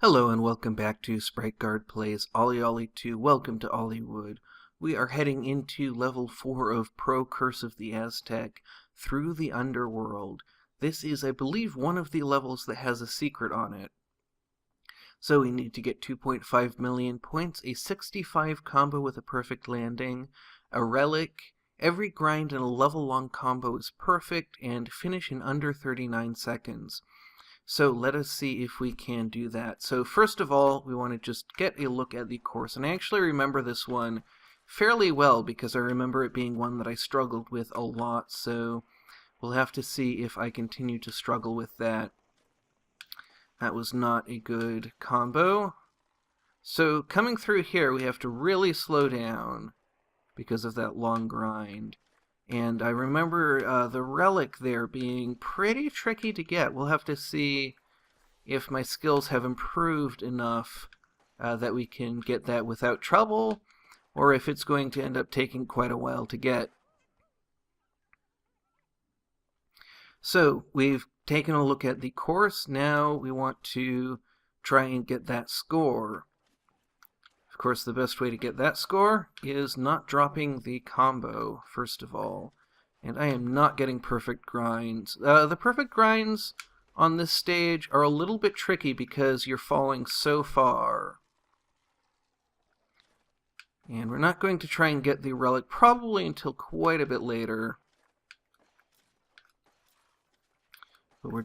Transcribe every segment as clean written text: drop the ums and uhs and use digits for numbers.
Hello and welcome back to Sprite Guard Plays OlliOlli 2. Welcome to Olliwood. We are heading into level 4 of Pro Curse of the Aztec through the underworld. This is, I believe, one of the levels that has a secret on it. So we need to get 2.5 million points, a 65 combo with a perfect landing, a relic. Every grind in a level-long combo is perfect, and finish in under 39 seconds. So let us see if we can do that. So first of all, we want to just get a look at the course. And I actually remember this one fairly well because I remember it being one that I struggled with a lot. So we'll have to see if I continue to struggle with that. That was not a good combo. So coming through here, we have to really slow down because of that long grind. And I remember the relic there being pretty tricky to get. We'll have to see if my skills have improved enough that we can get that without trouble, or if it's going to end up taking quite a while to get. So we've taken a look at the course. Now we want to try and get that score. Of course, the best way to get that score is not dropping the combo, first of all. And I am not getting perfect grinds. The perfect grinds on this stage are a little bit tricky because you're falling so far. And we're not going to try and get the relic probably until quite a bit later. But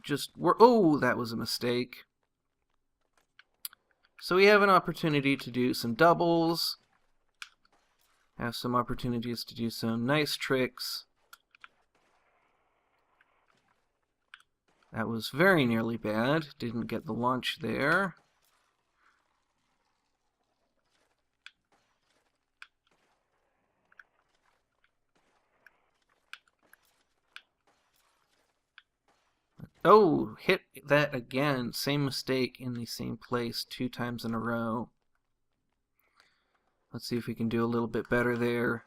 oh, that was a mistake. So we have an opportunity to do some doubles, have some opportunities to do some nice tricks. That was very nearly bad. Didn't get the launch there. Oh, hit that again. Same mistake in the same place 2 times in a row. Let's see if we can do a little bit better there.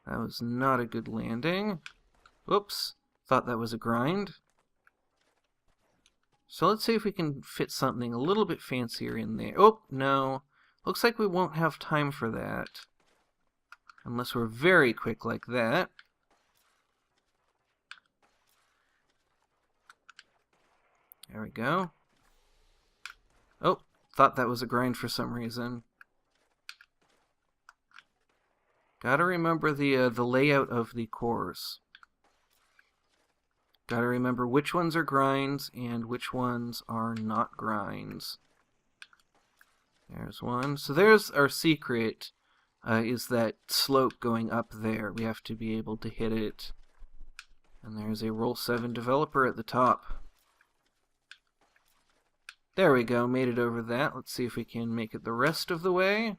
That was not a good landing. Whoops, thought that was a grind. So let's see if we can fit something a little bit fancier in there. Oh, no. Looks like we won't have time for that. Unless we're very quick like that. There we go. Oh, thought that was a grind for some reason. Gotta remember the layout of the course. Gotta remember which ones are grinds and which ones are not grinds. There's one. So there's our secret. Is that slope going up there. We have to be able to hit it. And there's a Roll 7 developer at the top. There we go, made it over that. Let's see if we can make it the rest of the way.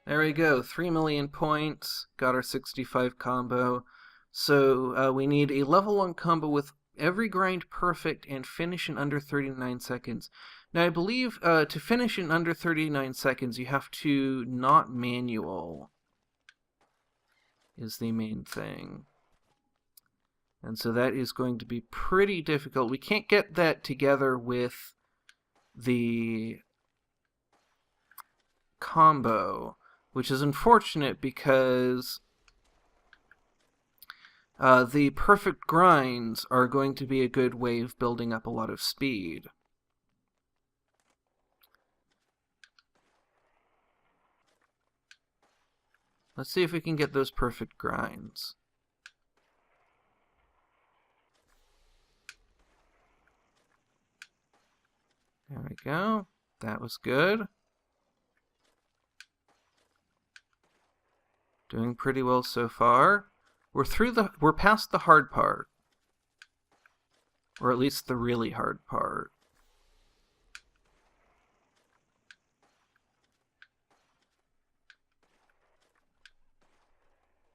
There we go, 3 million points, got our 65 combo. So we need a level 1 combo with every grind perfect and finish in under 39 seconds. Now I believe to finish in under 39 seconds you have to not manual is the main thing. And so that is going to be pretty difficult. We can't get that together with the combo, which is unfortunate because the perfect grinds are going to be a good way of building up a lot of speed. Let's see if we can get those perfect grinds. There we go. That was good. Doing pretty well so far. We're past the hard part. Or at least the really hard part.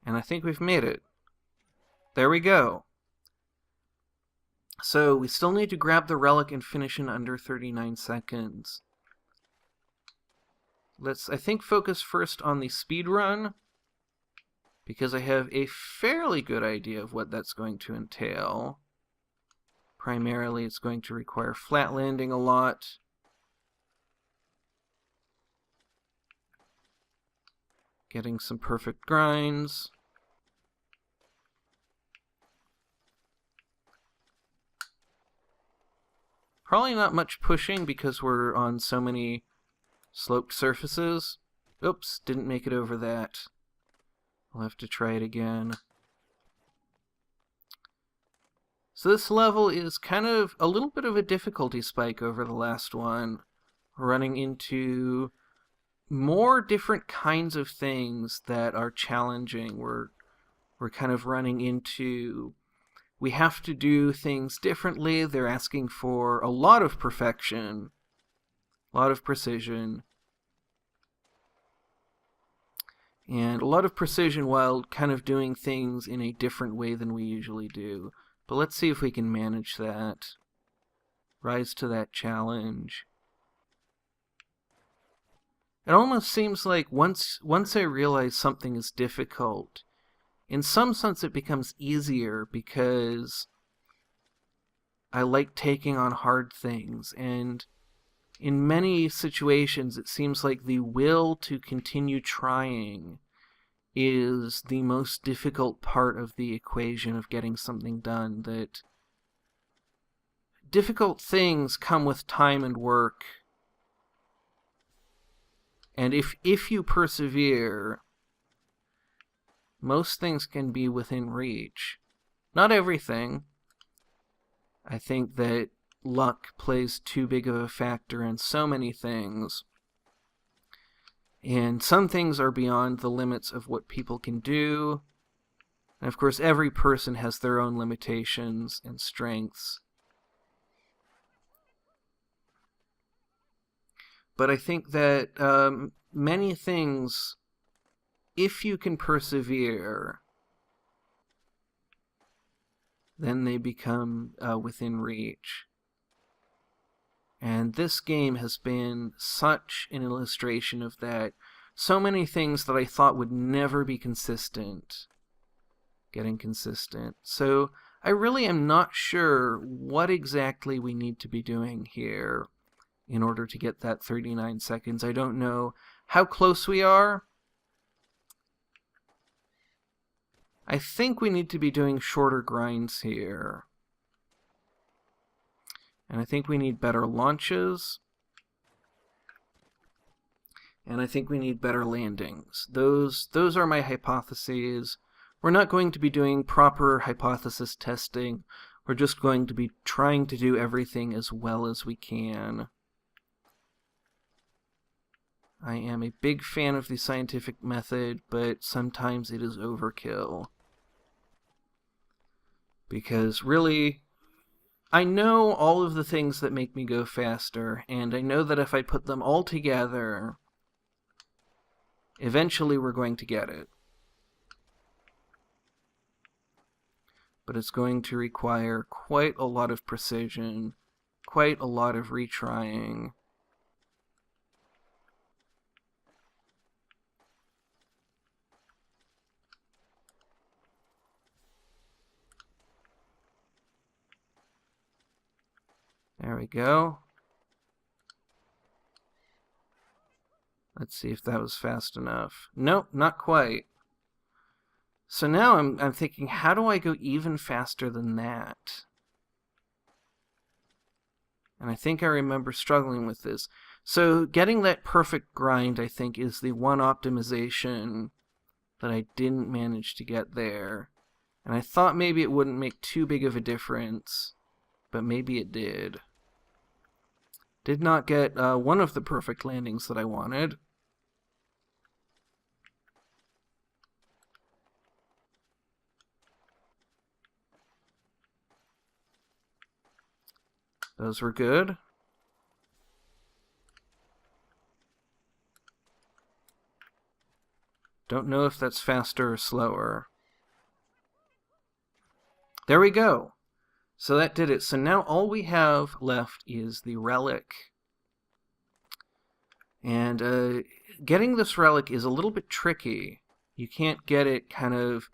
And I think we've made it. There we go. So we still need to grab the relic and finish in under 39 seconds. let's, I think, focus first on the speed run, because I have a fairly good idea of what that's going to entail. Primarily, it's going to require flat landing a lot. Getting some perfect grinds. Probably not much pushing because we're on so many sloped surfaces. Oops, didn't make it over that. I'll have to try it again. So this level is kind of a little bit of a difficulty spike over the last one. We're running into more different kinds of things that are challenging. We're kind of running into, we have to do things differently. They're asking for a lot of perfection, a lot of precision, and a lot of precision while kind of doing things in a different way than we usually do. But let's see if we can manage that. Rise to that challenge. It almost seems like once I realize something is difficult, in some sense it becomes easier because I like taking on hard things, and in many situations it seems like the will to continue trying is the most difficult part of the equation of getting something done. That difficult things come with time and work, and if you persevere, most things can be within reach. Not everything. I think that luck plays too big of a factor in so many things. And some things are beyond the limits of what people can do. And of course, every person has their own limitations and strengths. But I think that many things, if you can persevere, then they become within reach. And this game has been such an illustration of that. So many things that I thought would never be consistent, getting consistent. So I really am not sure what exactly we need to be doing here in order to get that 39 seconds. I don't know how close we are. I think we need to be doing shorter grinds here. And I think we need better launches. And I think we need better landings. Those are my hypotheses. We're not going to be doing proper hypothesis testing. We're just going to be trying to do everything as well as we can. I am a big fan of the scientific method, but sometimes it is overkill. Because really, I know all of the things that make me go faster, and I know that if I put them all together, eventually we're going to get it. But it's going to require quite a lot of precision, quite a lot of retrying. There we go. Let's see if that was fast enough. Nope, not quite. So now I'm thinking, how do I go even faster than that? And I think I remember struggling with this. So getting that perfect grind, I think, is the one optimization that I didn't manage to get there. And I thought maybe it wouldn't make too big of a difference, but maybe it did. Did not get one of the perfect landings that I wanted. Those were good. Don't know if that's faster or slower. There we go. So that did it. So now all we have left is the relic. And getting this relic is a little bit tricky. You can't get it kind of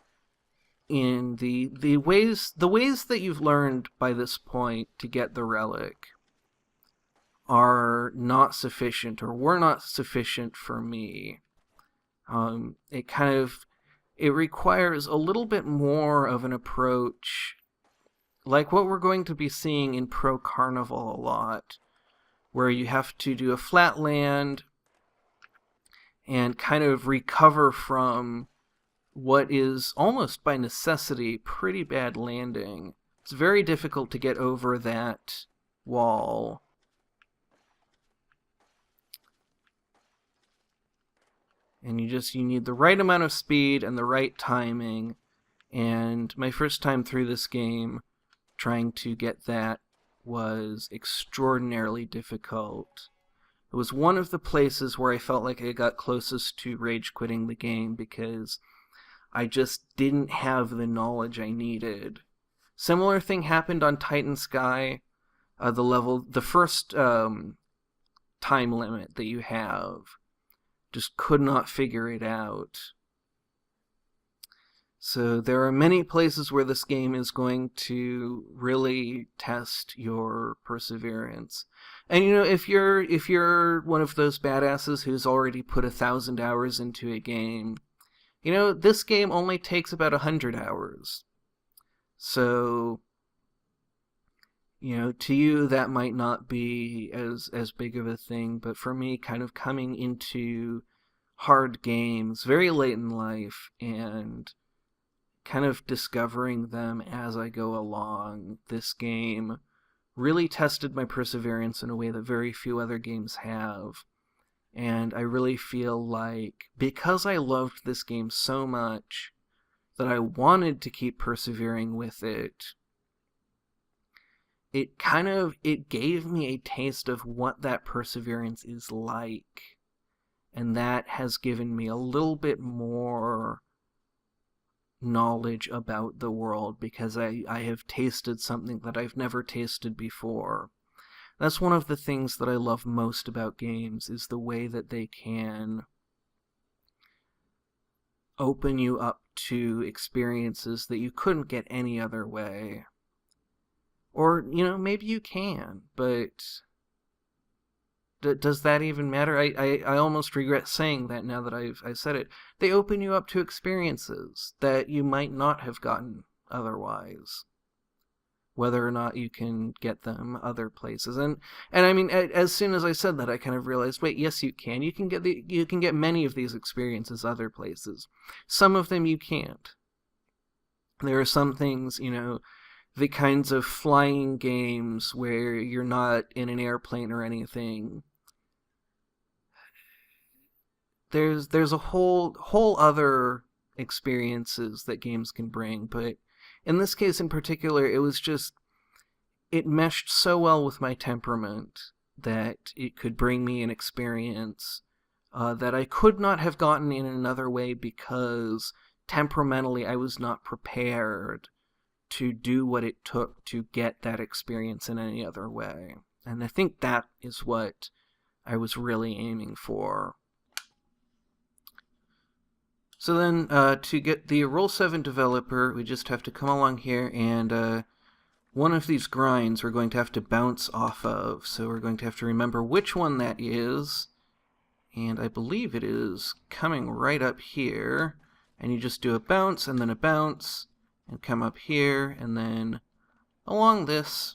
in the ways that you've learned by this point to get the relic are not sufficient, or were not sufficient for me. It requires a little bit more of an approach, like what we're going to be seeing in Pro Carnival a lot, where you have to do a flat land and kind of recover from what is almost by necessity pretty bad landing. It's very difficult to get over that wall. And you need the right amount of speed and the right timing. And my first time through this game, trying to get that was extraordinarily difficult. It was one of the places where I felt like I got closest to rage quitting the game, because I just didn't have the knowledge I needed. Similar thing happened on Titan Sky. The first time limit that you have, just could not figure it out. So there are many places where this game is going to really test your perseverance. And if you're one of those badasses who's already put 1,000 hours into a game, this game only takes about 100 hours. So, to you that might not be as big of a thing, but for me, kind of coming into hard games very late in life and kind of discovering them as I go along, this game really tested my perseverance in a way that very few other games have. And I really feel like, because I loved this game so much that I wanted to keep persevering with it, it gave me a taste of what that perseverance is like. And that has given me a little bit more knowledge about the world, because I have tasted something that I've never tasted before. That's one of the things that I love most about games, is the way that they can open you up to experiences that you couldn't get any other way. Or, maybe you can, but does that even matter? I almost regret saying that now that I've said it. They open you up to experiences that you might not have gotten otherwise, whether or not you can get them other places. And I mean, as soon as I said that, I kind of realized, wait, yes, you can. You can get many of these experiences other places. Some of them you can't. There are some things, the kinds of flying games where you're not in an airplane or anything. There's a whole other experiences that games can bring, but in this case in particular, it meshed so well with my temperament that it could bring me an experience that I could not have gotten in another way, because temperamentally I was not prepared to do what it took to get that experience in any other way. And I think that is what I was really aiming for. So then, to get the Roll7 developer, we just have to come along here, and one of these grinds we're going to have to bounce off of. So we're going to have to remember which one that is. And I believe it is coming right up here. And you just do a bounce, and then a bounce, and come up here, and then along this.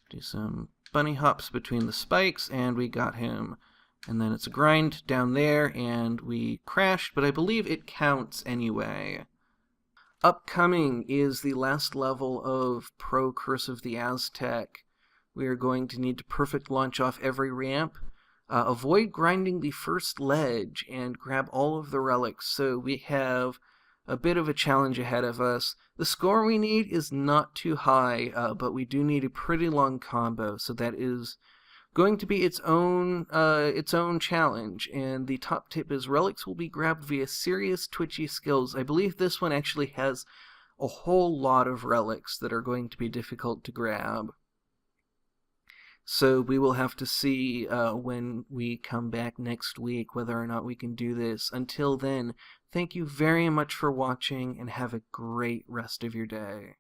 Do some bunny hops between the spikes, and we got him. And then it's a grind down there, and we crashed, but I believe it counts anyway. Upcoming is the last level of Pro Curse of the Aztec. We are going to need to perfect launch off every ramp, avoid grinding the first ledge, and grab all of the relics. So we have a bit of a challenge ahead of us. The score we need is not too high, but we do need a pretty long combo, so that is going to be its own challenge. And the top tip is relics will be grabbed via serious twitchy skills. I believe this one actually has a whole lot of relics that are going to be difficult to grab. So we will have to see when we come back next week whether or not we can do this. Until then, thank you very much for watching and have a great rest of your day.